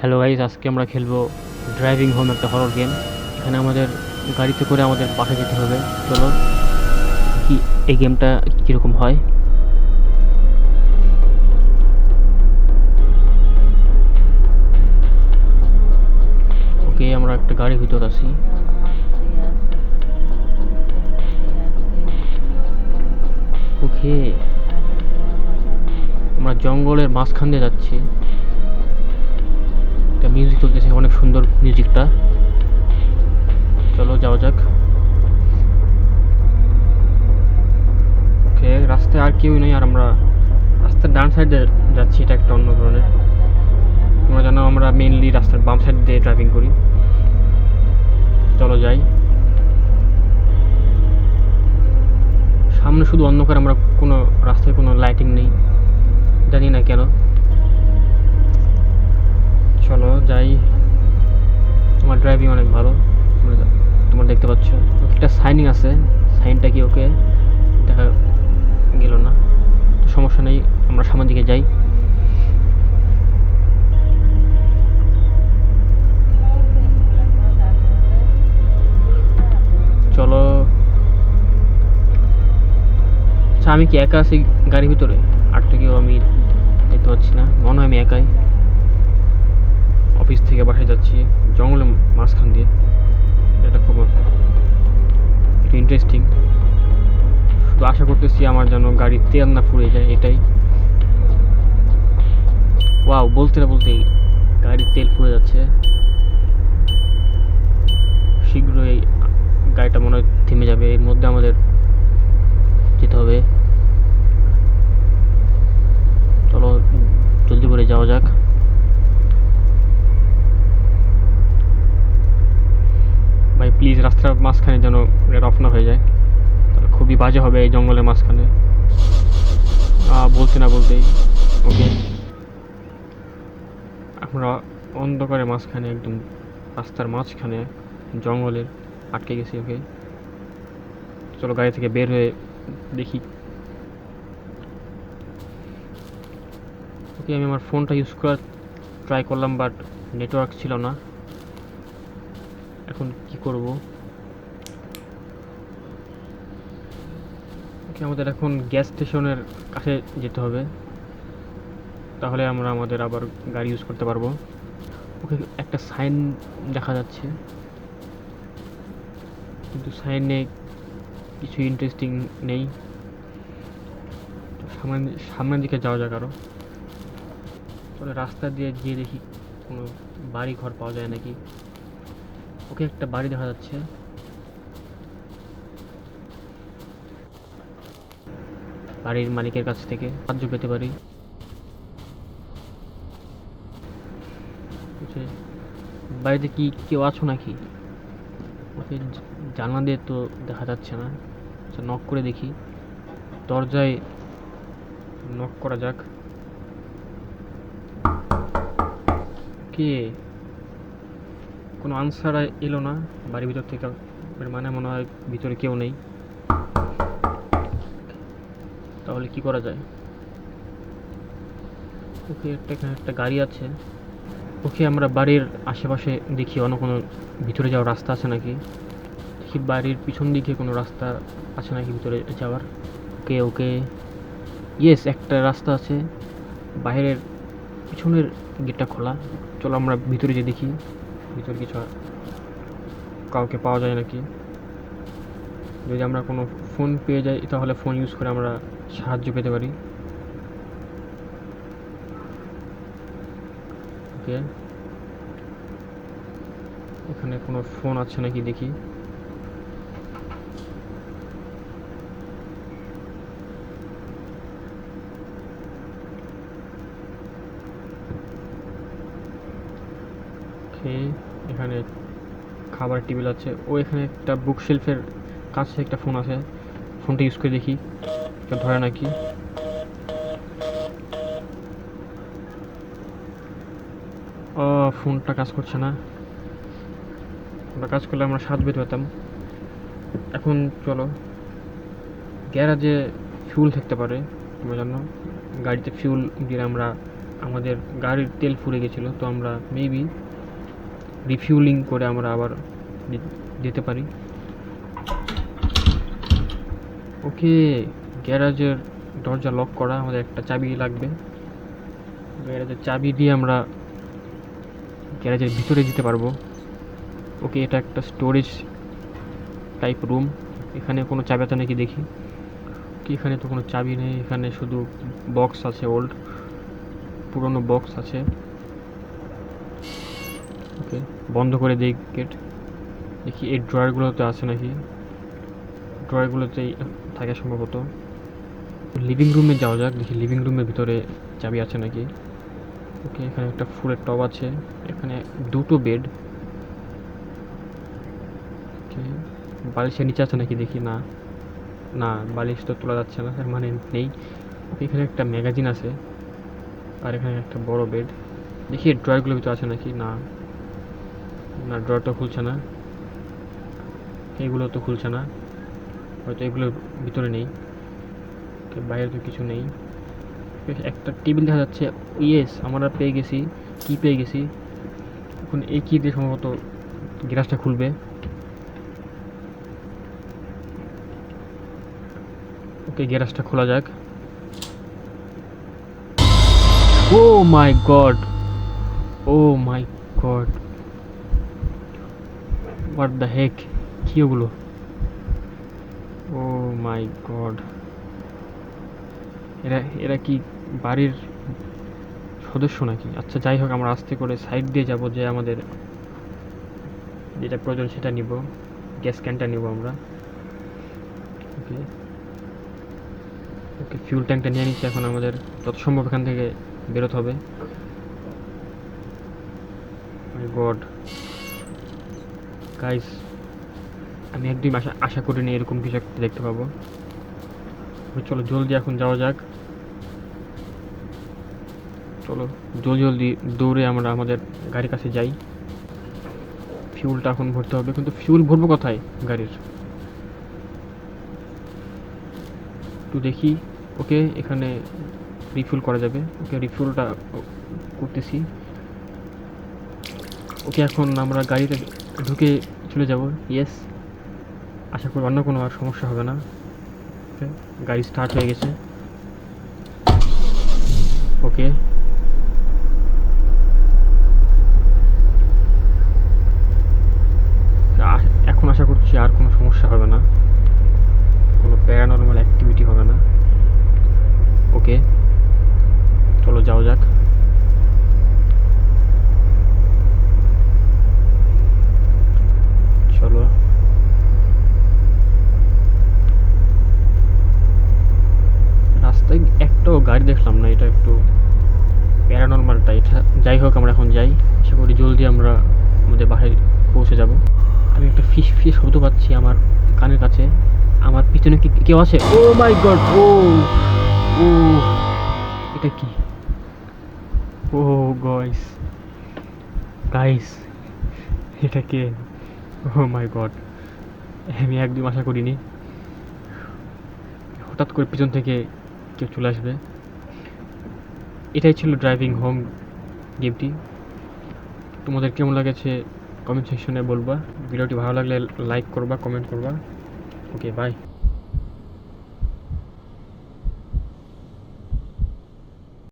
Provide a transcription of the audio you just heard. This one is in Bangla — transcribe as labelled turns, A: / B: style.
A: হ্যালো গাইস, আজকে আমরা খেলবো ড্রাইভিং হোম, একটা হরর গেম। এখানে আমাদের গাড়িতে করে আমাদের বাসায় যেতে হবে। চলো কি এই গেমটা কীরকম হয়। ওকে, আমরা একটা গাড়ির ভিতর আছি। ওকে, আমরা জঙ্গলের মাঝখান দিয়ে যাচ্ছি। একটা মিউজিক চলতেছে, অনেক সুন্দর মিউজিকটা। চলো যাওয়া যাক। ওকে, রাস্তায় আর কেউই নেই, আর আমরা রাস্তার ডান সাইডে যাচ্ছি। এটা একটা অন্য ধরনের। তোমরা জানো আমরা মেইনলি রাস্তার বাম সাইড দিয়ে ড্রাইভিং করি। চলো যাই। সামনে শুধু অন্ধকার, আমরা কোনো রাস্তায় কোনো লাইটিং নেই, জানি না কেন। চলো যাই। তোমার ড্রাইভিং অনেক ভালো, তোমার দেখতে পাচ্ছ। একটা সাইনিং আছে, সাইনটা কি ওকে দেখা গেল না, তো সমস্যা নেই, আমরা সামনের দিকে যাই। চলো। আচ্ছা, আমি কি একা আছি গাড়ির ভিতরে? আর তো কেউ আমি দেখতে পাচ্ছি না, মনে হয় আমি একাই। অফিস থেকে বাসায় যাচ্ছি জঙ্গলের মাঝখান দিয়ে। এটা খুব একটু ইন্টারেস্টিং। শুধু আশা করতেছি আমার যেন গাড়ির তেল না ফুরিয়ে যায়, এটাই। ওয়াও, বলতে না বলতেই গাড়ির তেল ফুরে যাচ্ছে। শীঘ্রই গাড়িটা মনে হয় থেমে যাবে, এর মধ্যে আমাদের যেতে হবে। চলো জলদি করে যাওয়া যাক। ভাই প্লিজ, রাস্তার মাঝখানে যেন নেট অফ না হয়ে যায়, তাহলে খুবই বাজে হবে এই জঙ্গলের মাঝখানে। বলতে না বলতেই ওকে, আমরা অন্ধকারের মাঝখানে, একদম রাস্তার মাঝখানে জঙ্গলের আটকে গেছি। ওকে, চলো গাড়ি থেকে বের হয়ে দেখি। ওকে, আমি আমার ফোনটা ইউজ করার ট্রাই করলাম, বাট নেটওয়ার্ক ছিল না। এখন কি করব? ওকে, আমাদের এখন গ্যাস স্টেশনের কাছে যেতে হবে, তাহলে আমরা আমাদের আবার গাড়ি ইউজ করতে পারবো। ওকে, একটা সাইন দেখা যাচ্ছে, কিন্তু সাইনে কিছু ইন্টারেস্টিং নেই। সামনের দিকে যাওয়া যাক আরও। তবে রাস্তা দিয়ে গিয়ে দেখি কোনো বাড়ি ঘর পাওয়া যায় নাকি। ওকে, একটা বাড়ি দেখা যাচ্ছে। বাড়ির মালিকের কাছ থেকে সাহায্য পেতে পারি। বাড়িতে কি কেউ আছো নাকি? ওকে, জানলা দিয়ে তো দেখা যাচ্ছে না। আচ্ছা, নক করে দেখি। দরজায় নক করা যাক। কে? কোনো আনসার এলো না বাড়ির ভিতর থেকে, মানে মনে হয় ভিতরে কেউ নেই। তাহলে কি করা যায়? ওকে, এখানে একটা গাড়ি আছে। ওকে, আমরা বাড়ির আশেপাশে দেখি অন্য কোনো ভিতরে যাওয়ার রাস্তা আছে নাকি। দেখি বাড়ির পিছন দিকে কোনো রাস্তা আছে নাকি ভিতরে যাওয়ার। ওকে ওকে, ইয়েস, একটা রাস্তা আছে। বাইরের পিছনের গেটটা খোলা। চলো আমরা ভিতরে যে দেখি ভিতরে কিছু কাউকে পাওয়া যায় নাকি। যদি আমরা কোনো ফোন পেয়ে যাই তাহলে ফোন ইউজ করে আমরা সাহায্য পেতে পারি। ওকে, এখানে কোনো ফোন আছে নাকি দেখি। ওকে, এখানে খাবার টেবিল আছে। ও, এখানে একটা বুক শেলফের কাছে একটা ফোন আছে। ফোনটা ইউজ করে দেখি ধরে নাকি। ও, ফোনটা কাজ করছে না। ফোনটা কাজ করলে আমরা সাহায্য পেতে পেতাম। এখন চলো, গ্যারাজে ফিউল থাকতে পারে, তোমরা জানো গাড়িতে ফিউল দিলে আমরা আমাদের গাড়ির তেল ফুরে গেছিলো, তো আমরা মেবি রিফিউলিং করে আমরা আবার যেতে পারি। ওকে, গ্যারাজের দরজা লক করা, আমাদের একটা চাবি লাগবে। গ্যারাজের চাবি দিয়ে আমরা গ্যারাজের ভিতরে যেতে পারবো। ওকে, এটা একটা স্টোরেজ টাইপ রুম। এখানে কোনো চাবি আছে নাকি দেখি। কি, এখানে তো কোনো চাবি নেই, এখানে শুধু বক্স আছে, ওল্ড পুরনো বক্স আছে। ওকে, বন্ধ করে দিই গেট। দেখি এই ড্রয়ারগুলোতে আছে নাকি, ড্রয়ারগুলোতেই থাকে সম্ভবত। লিভিং রুমে যাওয়া যাক, দেখি লিভিং রুমের ভিতরে চাবি আছে নাকি। ওকে, এখানে একটা ফুলের টব আছে, এখানে দুটো বেড। ওকে, বালিশের নিচে আছে নাকি দেখি। না না, বালিশ তো তোলা যাচ্ছে না, তার মানে নেই। ওকে, এখানে একটা ম্যাগাজিন আছে, আর এখানে একটা বড় বেড। দেখি ড্রয়ারগুলোর ভিতরে আছে নাকি। না না, ড্রয়ার তো খুলছে না, এইগুলো তো খুলছে না, হয়তো এগুলোর ভিতরে নেই। ওকে, বাইরে তো কিছু নেই। একটা টেবিল দেখা যাচ্ছে। ইয়েস, আমরা পেয়ে গেছি, কি পেয়ে গেছি। এখন এই কি দিয়ে সম্ভবত গ্লাসটা খুলবে। ওকে, গ্যারাজটা খোলা যাক। Oh my god, oh my god, what the heck, কি ওগুলো। ও মাই গড, এরা এরা কি বাড়ির সদস্য নাকি? আচ্ছা যাই হোক, আমরা আস্তে করে সাইড দিয়ে যাব, যে আমাদের যেটা প্রয়োজন সেটা নিব, গ্যাস ক্যানটা নিব আমরা। ওকে ওকে, ফিউল ট্যাঙ্কটা নিয়ে নিচ্ছি। এখন আমাদের যত সম্ভব এখান থেকে বেরোতে হবে। মাই গড গাইস, আমি একদম আশা করিনি এরকম কিছু একটা দেখতে পাবো। চলো জলদি এখন যাওয়া যাক, চলো জলদি জলদি দৌড়ে আমরা আমাদের গাড়ির কাছে যাই। ফিউলটা এখন ভরতে হবে, কিন্তু ফিউল ভরবো কোথায় গাড়ির, একটু দেখি। ওকে, এখানে রিফিল করা যাবে। ওকে, রিফিলটা করতেছি। ওকে, এখন আমরা গাড়িতে ঢুকে চলে যাব। ইয়েস, আশা করি অন্য কোনো আর সমস্যা হবে না। ওকে, গাড়ি স্টার্ট হয়ে গেছে। ওকে, এখন আশা করছি আর কোনো সমস্যা হবে না, কোনো প্যারানর্মাল অ্যাক্টিভিটি হবে না। ওকে, চলো যাওয়া যাক। চলো, রাস্তায় একটাও গাড়ি দেখলাম না, এটা একটু প্যারানর্মাল টাইপ। যাই হোক, আমরা এখন যাই, আশা করি জলদি আমরা আমাদের বাসায় পৌঁছে যাব। আমি একটা ফিস ফিস শব্দ পাচ্ছি আমার কানের কাছে, আমার পিছনে কি কেউ আছে? ও মাই গড, ও ও, এটা কি? ও গাইস গাইস, এটা কে? ও মাই গড, আমি একদম আশা করিনি হঠাৎ করে পিছন থেকে কেউ চলে আসবে। এটাই ছিল ড্রাইভিং হোম গেমটি। তোমাদের কেমন লাগেছে কমেন্ট সেকশনে বলবা। ভিডিওটি ভালো লাগলে লাইক করবা, কমেন্ট করবা। ওকে, বাই।